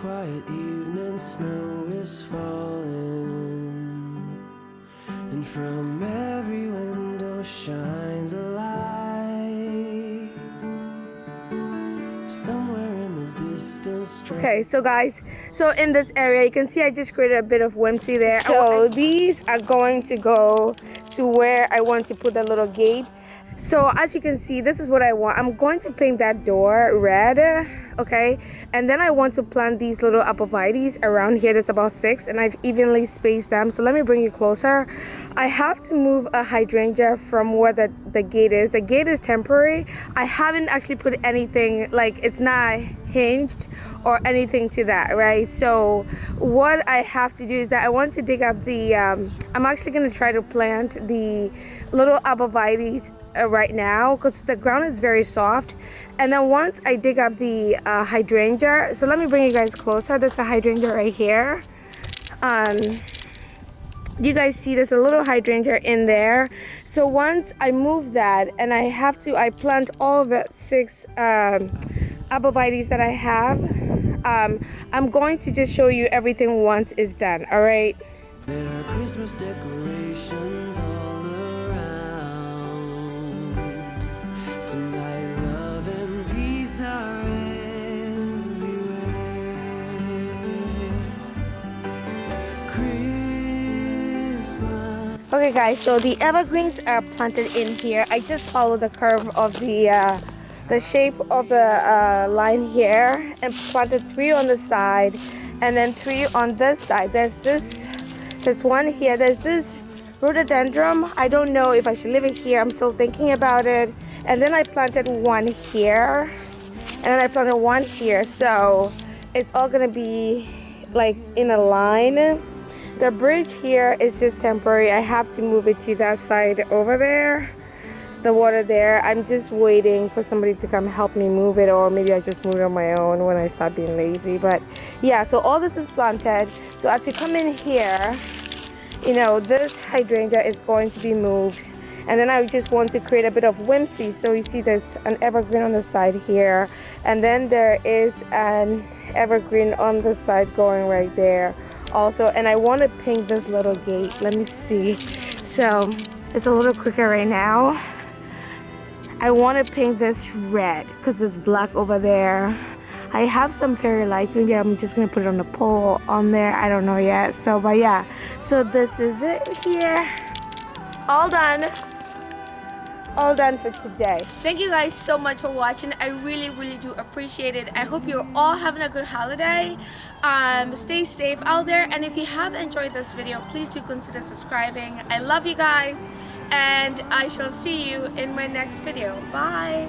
quiet evening, snow is falling, and from every window shines a light. Somewhere in the distance. Okay, so guys, so in this area you can see I just created a bit of whimsy there. So these are going to go to where I want to put the little gate. So as you can see, this is what I want. I'm going to paint that door red, okay? And then I want to plant these little arborvitaes around here. There's about 6, and I've evenly spaced them. So let me bring you closer. I have to move a hydrangea from where the gate is. The gate is temporary. I haven't actually put anything, like it's not hinged or anything to that, right? So what I have to do is that I want to dig up the, I'm actually gonna try to plant the little arborvitaes right now because the ground is very soft. And then once I dig up the hydrangea, so let me bring you guys closer. There's a hydrangea right here. You guys see there's a little hydrangea in there. So once I move that, and I plant all the 6 arborvitaes that I have, I'm going to just show you everything once it's done. All right. There are Christmas decorations all around. Tonight, love and peace are everywhere. Christmas. Okay guys, so the evergreens are planted in here. I just follow the curve of the shape of the line here and planted 3 on the side and then 3 on this side. There's one here. There's this rhododendron. I don't know if I should leave it here. I'm still thinking about it. And then I planted 1 here, and then I planted 1 here. So it's all gonna be like in a line. The bridge here is just temporary. I have to move it to that side over there. The water there. I'm just waiting for somebody to come help me move it, or maybe I just move it on my own when I stop being lazy. But yeah, so all this is planted. So as you come in here, you know, this hydrangea is going to be moved, and then I just want to create a bit of whimsy. So you see there's an evergreen on the side here, and then there is an evergreen on the side going right there also. And I want to paint this little gate. Let me see. So it's a little quicker right now. I want to paint this red because there's black over there. I have some fairy lights. Maybe I'm just going to put it on the pole on there. I don't know yet. So, but yeah. So this is it here. All done. All done for today. Thank you guys so much for watching. I really, really do appreciate it. I hope you're all having a good holiday. Stay safe out there. And if you have enjoyed this video, please do consider subscribing. I love you guys. And I shall see you in my next video. Bye.